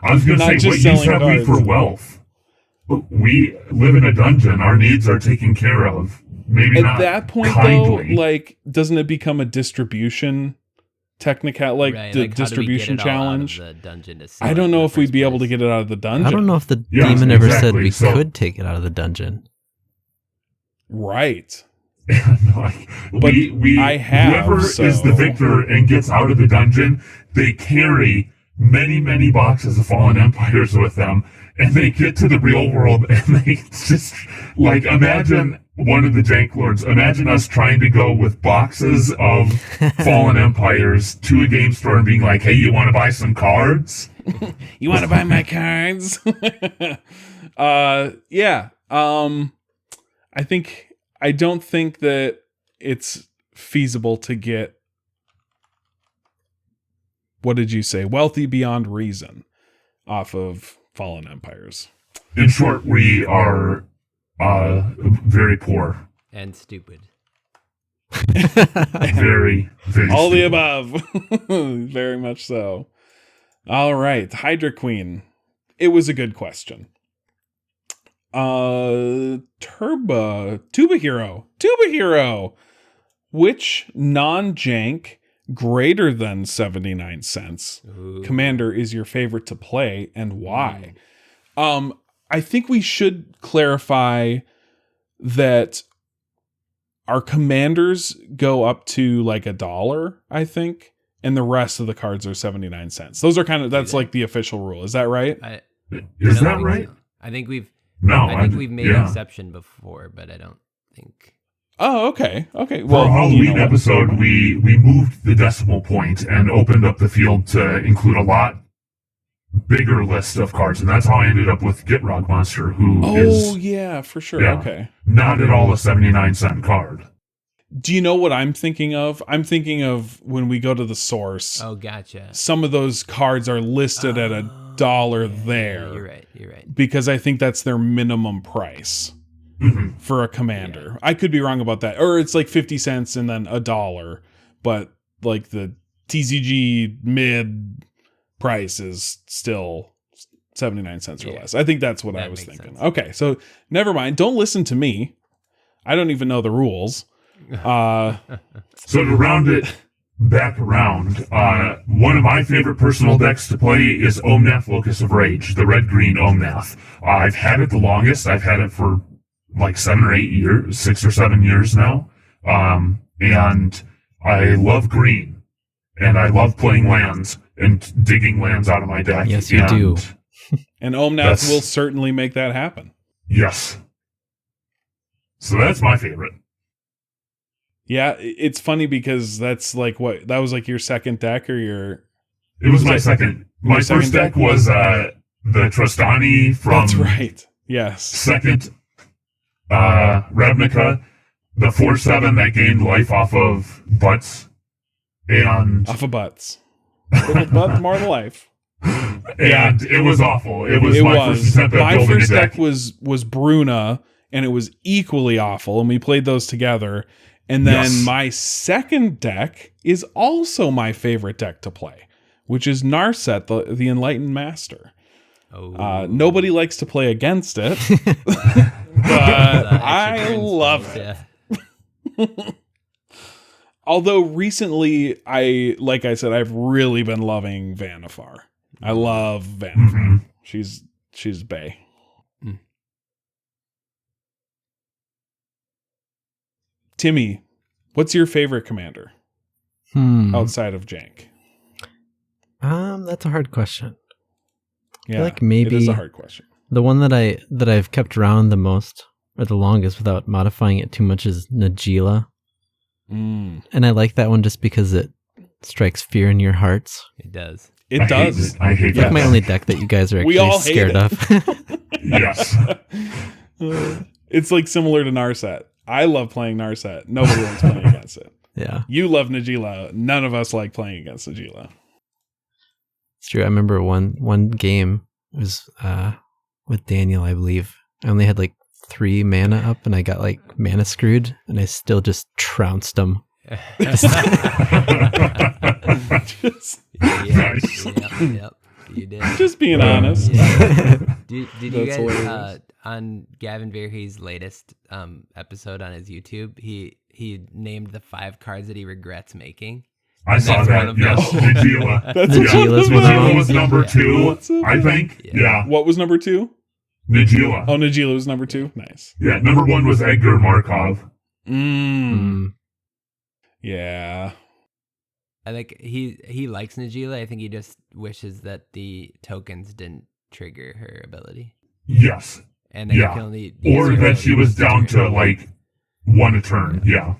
[SPEAKER 3] I was going to say, what use have we for wealth? We live in a dungeon. Our needs are taken care of. Maybe not
[SPEAKER 1] at that point,
[SPEAKER 3] kindly.
[SPEAKER 1] though, like, doesn't it become a distribution distribution challenge? I don't know if we'd be able to get it out of the dungeon.
[SPEAKER 5] I don't know if the demon ever said we could take it out of the dungeon.
[SPEAKER 1] Right.
[SPEAKER 3] But whoever is the victor and gets out of the dungeon, they carry many, many boxes of fallen empires with them, and they get to the real world, and they just, like, imagine one of the Janklords, imagine us trying to go with boxes of fallen empires to a game store and being like, hey, you want to buy some cards?
[SPEAKER 1] You want to buy my cards? Yeah. I don't think that it's feasible to get, what did you say? Wealthy beyond reason off of fallen empires.
[SPEAKER 3] In short, we are very poor.
[SPEAKER 6] And stupid.
[SPEAKER 3] Very, very
[SPEAKER 1] All the
[SPEAKER 3] stupid.
[SPEAKER 1] above. Very much so. All right. Hydra Queen. It was a good question. Tuba Hero. Which non-Jank greater than 79 cents commander is your favorite to play and why? I think we should clarify that our commanders go up to like $1, I think, and the rest of the cards are 79 cents. Those are that's like the official rule. Is that right?
[SPEAKER 3] Is that right?
[SPEAKER 6] So. I think we've made an exception before, but I don't think.
[SPEAKER 1] Oh, okay. Okay.
[SPEAKER 3] Well, for a Halloween episode, we moved the decimal point and opened up the field to include a lot bigger list of cards, and that's how I ended up with Gitrog Monster, who is...
[SPEAKER 1] Oh, yeah, for sure. Yeah, okay.
[SPEAKER 3] Not at all a 79-cent card.
[SPEAKER 1] Do you know what I'm thinking of? I'm thinking of when we go to the source.
[SPEAKER 6] Oh, gotcha.
[SPEAKER 1] Some of those cards are listed at $1 there.
[SPEAKER 6] Yeah, you're right.
[SPEAKER 1] Because I think that's their minimum price for a commander. Yeah. I could be wrong about that. Or it's like 50 cents and then $1. But like the TCG mid price is still 79 cents or less. I think that's what I was thinking. Sense. Okay, so never mind. Don't listen to me. I don't even know the rules.
[SPEAKER 3] So to round it back around, one of my favorite personal decks to play is Omnath Locus of Rage, the red-green Omnath. I've had it the longest. I've had it for like 6 or 7 years now. And I love green. And I love playing lands and digging lands out of my deck.
[SPEAKER 5] Yes, you do.
[SPEAKER 1] And Omnath will certainly make that happen.
[SPEAKER 3] Yes. So that's my favorite.
[SPEAKER 1] Yeah, it's funny because that's like that was like your second deck or your...
[SPEAKER 3] It was my second. My first deck was the Trostani from...
[SPEAKER 1] That's right. Yes.
[SPEAKER 3] Second, Ravnica, the 4/7 that gained life off of butts. And
[SPEAKER 1] off of butts. But more life.
[SPEAKER 3] And it was awful. It was my first attempt at building a deck. My first deck
[SPEAKER 1] was Bruna, and it was equally awful, and we played those together. And then my second deck is also my favorite deck to play, which is Narset, the Enlightened Master. Oh. Nobody likes to play against it, but I love it. Yeah. Although recently, like I said, I've really been loving Vannifar. I love Vannifar. She's bae. Timmy, what's your favorite commander outside of Jank?
[SPEAKER 5] That's a hard question.
[SPEAKER 1] Yeah,
[SPEAKER 5] I feel like maybe
[SPEAKER 1] it is a hard question.
[SPEAKER 5] The one that I've kept around the most or the longest without modifying it too much is Najeela. And I like that one just because it strikes fear in your hearts.
[SPEAKER 6] It does.
[SPEAKER 1] It does.
[SPEAKER 3] I hate
[SPEAKER 5] that. It's my only deck that you guys are actually scared of.
[SPEAKER 3] Yes.
[SPEAKER 1] It's like similar to Narset. I love playing Narset. Nobody likes playing against it.
[SPEAKER 5] Yeah.
[SPEAKER 1] You love Najeela. None of us like playing against Najeela.
[SPEAKER 5] It's true. I remember one game was with Daniel, I believe. I only had like 3 mana up and I got like mana screwed and I still just trounced him.
[SPEAKER 6] Yep. You did.
[SPEAKER 1] Just being honest.
[SPEAKER 6] Yeah. Did you guys on Gavin Verhey's latest episode on his YouTube? He named the 5 cards that he regrets making.
[SPEAKER 3] I saw that. Yes, Najeela.
[SPEAKER 5] Najeela
[SPEAKER 3] was number 2, I think. Yeah.
[SPEAKER 1] What was number 2?
[SPEAKER 3] Najeela.
[SPEAKER 1] Oh, Najeela was number 2. Nice.
[SPEAKER 3] Yeah, number 1 was Edgar Markov.
[SPEAKER 1] Yeah.
[SPEAKER 6] I think he likes Najeela. I think he just wishes that the tokens didn't trigger her ability.
[SPEAKER 3] Yes.
[SPEAKER 6] And then you can only
[SPEAKER 3] or that she was down to like 1 a turn. Yeah.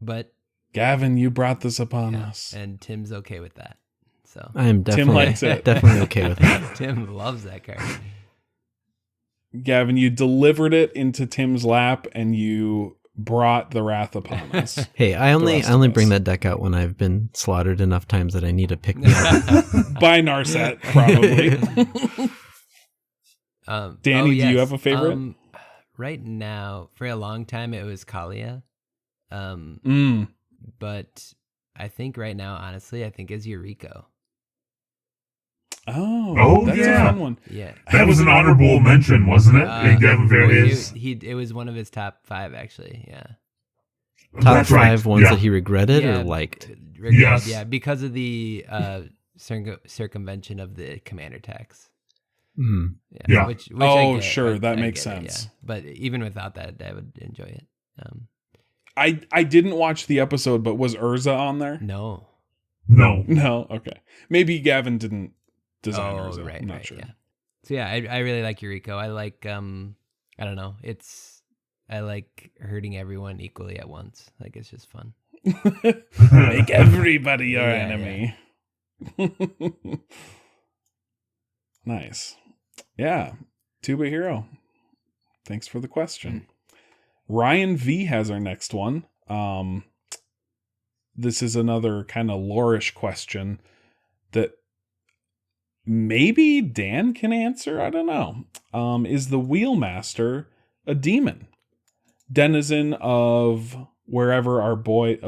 [SPEAKER 6] But
[SPEAKER 1] Gavin, you brought this upon us.
[SPEAKER 6] And Tim's okay with that. So
[SPEAKER 5] I am definitely,
[SPEAKER 1] Tim likes it.
[SPEAKER 5] Definitely okay with that.
[SPEAKER 6] Tim loves that card.
[SPEAKER 1] Gavin, you delivered it into Tim's lap and you brought the wrath upon us.
[SPEAKER 5] Hey, I only bring that deck out when I've been slaughtered enough times that I need to pick me up.
[SPEAKER 1] By Narset, probably. Danny, do you have a favorite?
[SPEAKER 6] right now, for a long time, it was Kalia. But I think right now, honestly, I think is Yuriko.
[SPEAKER 3] Oh,
[SPEAKER 5] that's
[SPEAKER 3] yeah.
[SPEAKER 5] a fun one.
[SPEAKER 6] Yeah.
[SPEAKER 3] That was an honorable mention, wasn't it? Gavin Verhey's.
[SPEAKER 6] It was one of his top 5, actually. Yeah.
[SPEAKER 5] Top
[SPEAKER 3] That's
[SPEAKER 5] 5
[SPEAKER 3] right.
[SPEAKER 5] ones
[SPEAKER 3] Yeah.
[SPEAKER 5] that he regretted
[SPEAKER 6] Yeah,
[SPEAKER 5] or liked.
[SPEAKER 3] Yes.
[SPEAKER 6] Yeah, because of the circumvention of the commander tax.
[SPEAKER 3] Yeah.
[SPEAKER 6] Which
[SPEAKER 5] Oh,
[SPEAKER 6] I get.
[SPEAKER 5] sure, that
[SPEAKER 6] I
[SPEAKER 5] makes
[SPEAKER 6] get it,
[SPEAKER 5] sense.
[SPEAKER 6] yeah. But even without that, I would enjoy it.
[SPEAKER 5] I didn't watch the episode, but was Urza on there?
[SPEAKER 6] No.
[SPEAKER 5] No. Okay. Maybe Gavin didn't design Urza.
[SPEAKER 6] Right,
[SPEAKER 5] I'm not
[SPEAKER 6] right,
[SPEAKER 5] sure.
[SPEAKER 6] yeah. So yeah, I really like Yuriko. I like I don't know. I like hurting everyone equally at once. Like it's just fun.
[SPEAKER 5] Make everybody your
[SPEAKER 6] Yeah,
[SPEAKER 5] enemy. Nice. Yeah. Tuba Hero. Thanks for the question. Ryan V has our next one. This is another kind of lore-ish question that maybe Dan can answer. I don't know. Is the wheelmaster a demon? Denizen of wherever our boys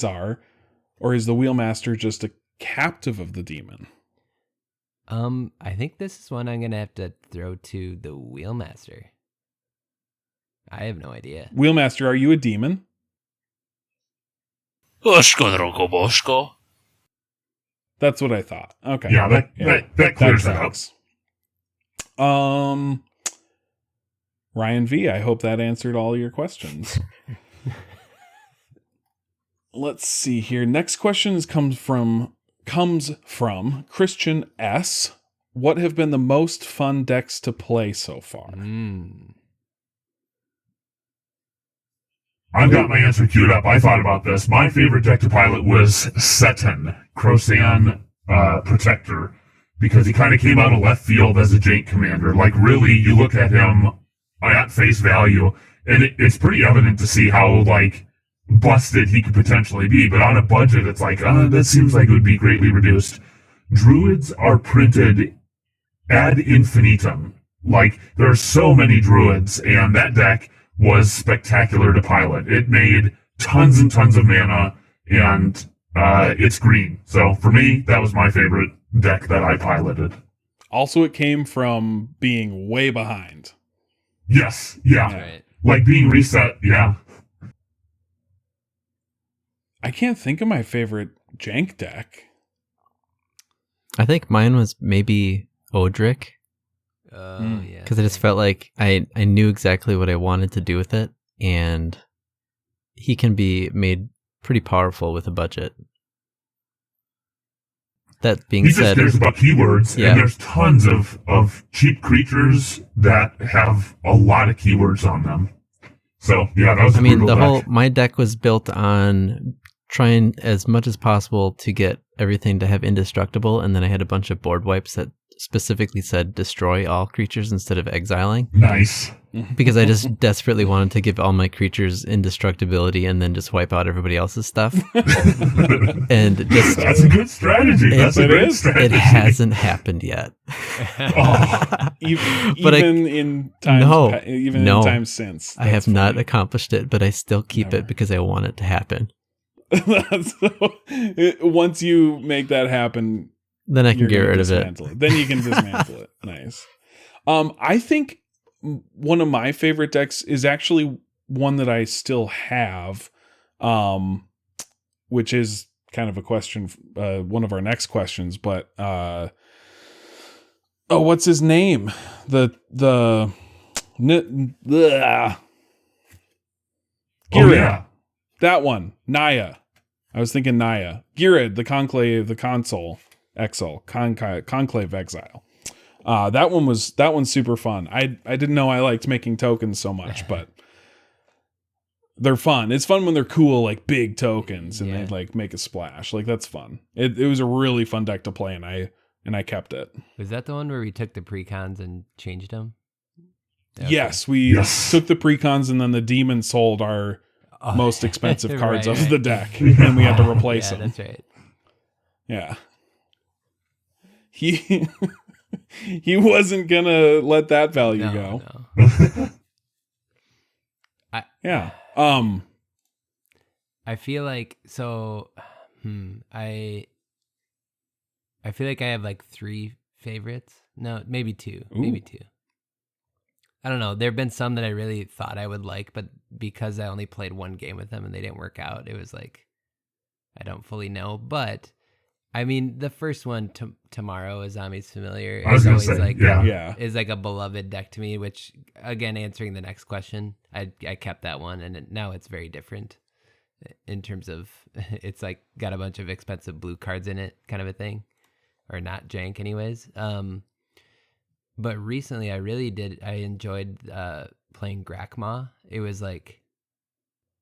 [SPEAKER 5] are, or is the wheelmaster just a captive of the demon?
[SPEAKER 6] I think this is one I'm gonna have to throw to the wheelmaster. I have no idea.
[SPEAKER 5] Wheelmaster, are you a demon?
[SPEAKER 7] Oshko drogo boshko.
[SPEAKER 5] That's what I thought. Okay.
[SPEAKER 3] Yeah, that clears that up.
[SPEAKER 5] tracks. Ryan V, I hope that answered all your questions. Let's see here. Next question comes from Christian S. What have been the most fun decks to play so far?
[SPEAKER 3] I've got my answer queued up. I thought about this. My favorite deck to pilot was Seton, Crosan Protector, because he kind of came out of left field as a Jank commander. Like, really, you look at him at face value, and it's pretty evident to see how, like, busted he could potentially be. But on a budget, it's like, that seems like it would be greatly reduced. Druids are printed ad infinitum. Like, there are so many druids, and that deck was spectacular to pilot. It made tons and tons of mana, and it's green. So for me, that was my favorite deck that I piloted.
[SPEAKER 5] Also, it came from being way behind.
[SPEAKER 3] Yes, yeah.
[SPEAKER 6] Right.
[SPEAKER 3] Like being reset, yeah.
[SPEAKER 5] I can't think of my favorite Jank deck.
[SPEAKER 2] I think mine was maybe Odric,
[SPEAKER 6] Yeah.
[SPEAKER 2] because I just felt like I knew exactly what I wanted to do with it, and he can be made pretty powerful with a budget. That being
[SPEAKER 3] He just
[SPEAKER 2] said,
[SPEAKER 3] cares about keywords,
[SPEAKER 2] Yeah.
[SPEAKER 3] and there's tons of cheap creatures that have a lot of keywords on them. So yeah, that was a brutal deck.
[SPEAKER 2] my deck was built on trying as much as possible to get everything to have indestructible, and then I had a bunch of board wipes that specifically said destroy all creatures instead of exiling,
[SPEAKER 3] Nice.
[SPEAKER 2] because I just desperately wanted to give all my creatures indestructibility and then just wipe out everybody else's stuff. And just
[SPEAKER 3] That's a good strategy. That's a great strategy.
[SPEAKER 2] it hasn't happened yet. But
[SPEAKER 5] In times since.
[SPEAKER 2] I have not accomplished it, but I still keep it because I want it to happen.
[SPEAKER 5] Once you make that happen,
[SPEAKER 2] Then I can
[SPEAKER 5] you're
[SPEAKER 2] get
[SPEAKER 5] gonna
[SPEAKER 2] rid of it.
[SPEAKER 5] dismantle it. Then you can dismantle it. Nice. I think one of my favorite decks is actually one that I still have, which is kind of a question, one of our next questions. But what's his name?
[SPEAKER 3] Yeah.
[SPEAKER 5] That one, Naya. I was thinking Naya. Girid, the Conclave, the Console, Exile, Conclave Exile. That one's super fun. I didn't know I liked making tokens so much, but they're fun. It's fun when they're cool, like big tokens, and they like make a splash. Like that's fun. It was a really fun deck to play, and I kept it.
[SPEAKER 6] Was that the one where we took the precons and changed them? Okay.
[SPEAKER 5] Yes, we took the precons, and then the demon sold our most expensive cards of the deck, and we had to replace them.
[SPEAKER 6] That's right.
[SPEAKER 5] Yeah.
[SPEAKER 1] He wasn't gonna let that value go.
[SPEAKER 6] No.
[SPEAKER 1] Yeah.
[SPEAKER 6] I feel like I feel like I have like 3 favorites. No, maybe 2.
[SPEAKER 1] Ooh.
[SPEAKER 6] Maybe 2. I don't know. There have been some that I really thought I would like, but because I only played 1 game with them and they didn't work out, it was like I don't fully know. But I mean, the first one, tomorrow, Azami's Familiar, is always like is like a beloved deck to me. Which, again, answering the next question, I kept that one, and now it's very different in terms of it's like got a bunch of expensive blue cards in it, kind of a thing, or not jank, anyways. But recently, I enjoyed playing Grakma. It was like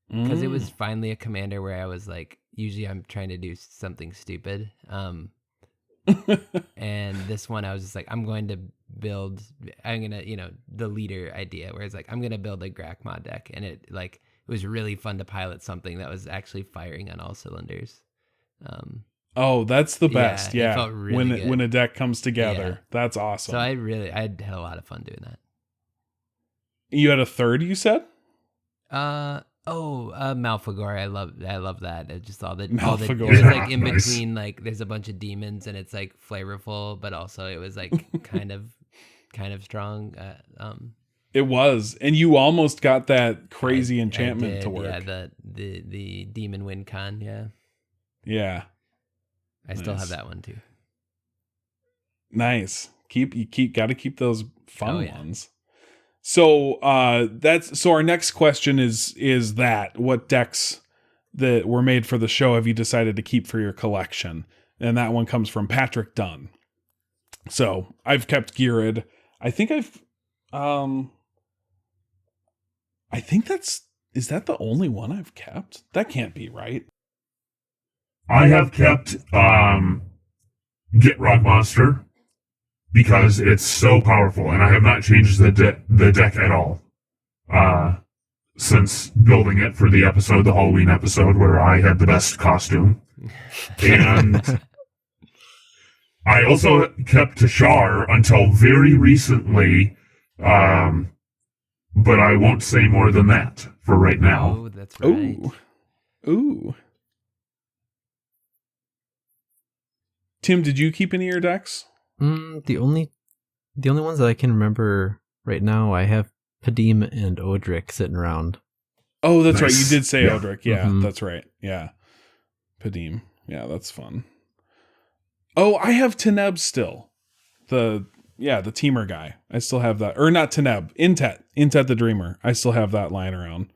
[SPEAKER 6] because it was finally a commander where I was like, usually I'm trying to do something stupid. And this one, I was just like, I'm going to the leader idea, where it's like, I'm going to build a Grakma deck. And it was really fun to pilot something that was actually firing on all cylinders.
[SPEAKER 1] Oh, that's the best.
[SPEAKER 6] Yeah. It felt really good.
[SPEAKER 1] When a deck comes together,
[SPEAKER 6] Yeah.
[SPEAKER 1] That's awesome.
[SPEAKER 6] So I had a lot of fun doing that.
[SPEAKER 1] You had a third, you said?
[SPEAKER 6] Malfagor. I love that. It just it
[SPEAKER 1] Malfagor.
[SPEAKER 6] was like in
[SPEAKER 3] Nice.
[SPEAKER 6] between, like there's a bunch of demons and it's like flavorful, but also it was like kind of strong.
[SPEAKER 1] It was, and you almost got that crazy enchantment to work.
[SPEAKER 6] Yeah, the demon win con. Yeah,
[SPEAKER 1] yeah.
[SPEAKER 6] I still have that one too.
[SPEAKER 1] Nice. Got to keep those fun ones. So our next question is that what decks that were made for the show have you decided to keep for your collection? And that one comes from Patrick Dunn. So I've kept Geared. Is that the only one I've kept? That can't be right.
[SPEAKER 3] I have kept Get Rock Monster because it's so powerful, and I have not changed the deck at all since building it for the Halloween episode, where I had the best costume. And I also kept Tashar until very recently, but I won't say more than that for right now.
[SPEAKER 6] Oh, that's right.
[SPEAKER 1] Ooh. Tim, did you keep any of your decks?
[SPEAKER 2] The only ones that I can remember right now, I have Padim and Odric sitting around.
[SPEAKER 1] Oh, that's
[SPEAKER 3] Nice.
[SPEAKER 1] right. You did say Odric. Yeah,
[SPEAKER 2] Mhm.
[SPEAKER 1] That's right. Yeah. Padim. Yeah, that's fun. Oh, I have Teneb still. The Teamer guy. I still have that. Or not Teneb. Intet the Dreamer. I still have that lying around.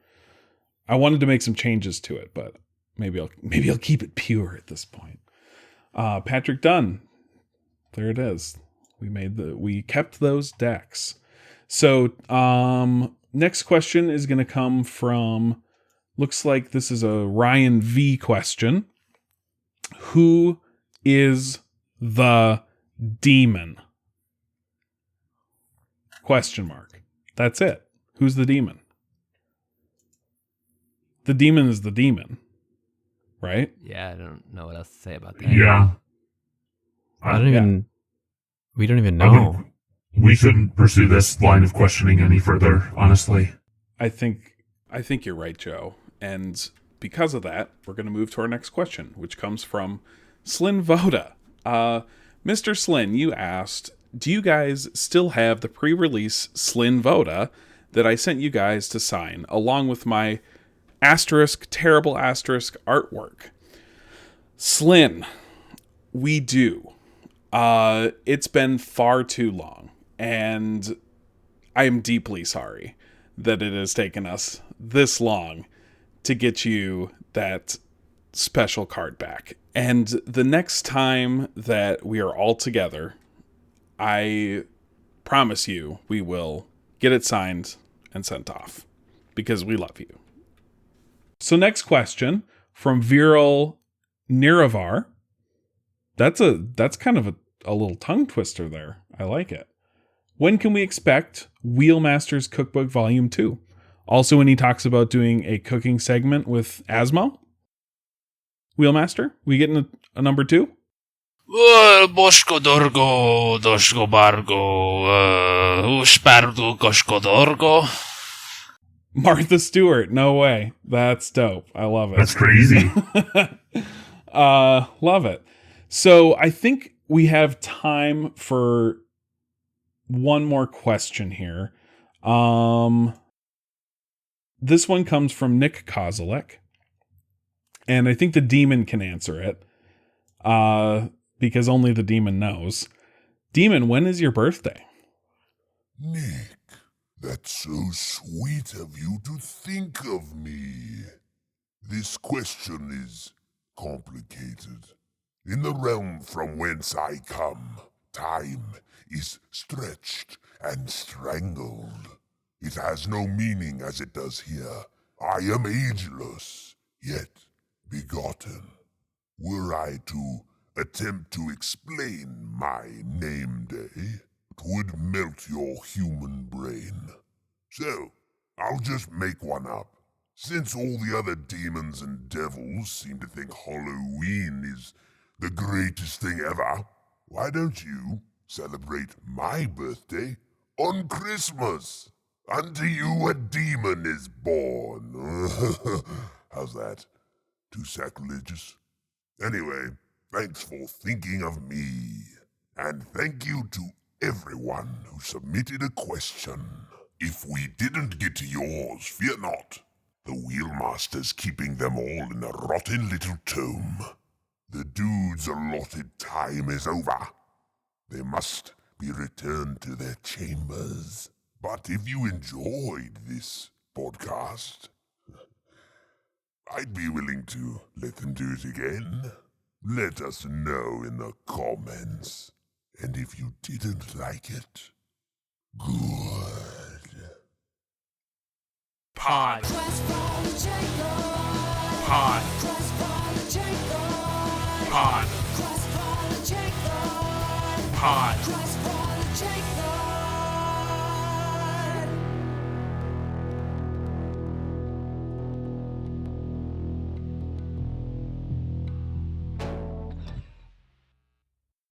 [SPEAKER 1] I wanted to make some changes to it, but maybe I'll keep it pure at this point. Patrick Dunn. There it is. We kept those decks. So, next question is going to come from, looks like this is a Ryan V question. Who is the demon? Question mark. That's it. Who's the demon? The demon is the demon, right?
[SPEAKER 6] Yeah, I don't know what else to say about that.
[SPEAKER 3] Yeah.
[SPEAKER 2] We don't even know.
[SPEAKER 3] We shouldn't pursue this line of questioning any further, honestly.
[SPEAKER 1] I think you're right, Joe. And because of that, we're going to move to our next question, which comes from Slyn Voda. Mr. Slyn, you asked, do you guys still have the pre-release Slyn Voda that I sent you guys to sign, along with my terrible asterisk artwork? Slyn, we do. It's been far too long, and I am deeply sorry that it has taken us this long to get you that special card back. And the next time that we are all together, I promise you we will get it signed and sent off, because we love you. So next question from Viral Niravar. That's kind of a little tongue twister there. I like it. When can we expect Wheelmaster's Cookbook Volume 2? Also, when he talks about doing a cooking segment with Asmo? Wheelmaster? We getting a number 2?
[SPEAKER 7] Bosko Dorgo, Dosko Bargo, Uspardu Kosko Dorgo.
[SPEAKER 1] Martha Stewart, no way. That's dope. I love it.
[SPEAKER 3] That's crazy.
[SPEAKER 1] Love it. So I think we have time for one more question here. This one comes from Nick Kozilek, and I think the demon can answer it, because only the demon knows. Demon, when is your birthday?
[SPEAKER 4] Nick, that's so sweet of you to think of me. This question is complicated. In the realm from whence I come, time is stretched and strangled. It has no meaning as it does here. I am ageless, yet begotten. Were I to attempt to explain my name day, it would melt your human brain. So, I'll just make one up. Since all the other demons and devils seem to think Halloween is the greatest thing ever, why don't you celebrate my birthday on Christmas? Unto you a demon is born. How's that? Too sacrilegious? Anyway, thanks for thinking of me. And thank you to everyone who submitted a question. If we didn't get to yours, fear not. The wheelmaster's keeping them all in a rotten little tome. The dude's allotted time is over. They must be returned to their chambers. But if you enjoyed this podcast, I'd be willing to let them do it again. Let us know in the comments. And if you didn't like it, good.
[SPEAKER 7] Pod. Pod. Pod. Pod.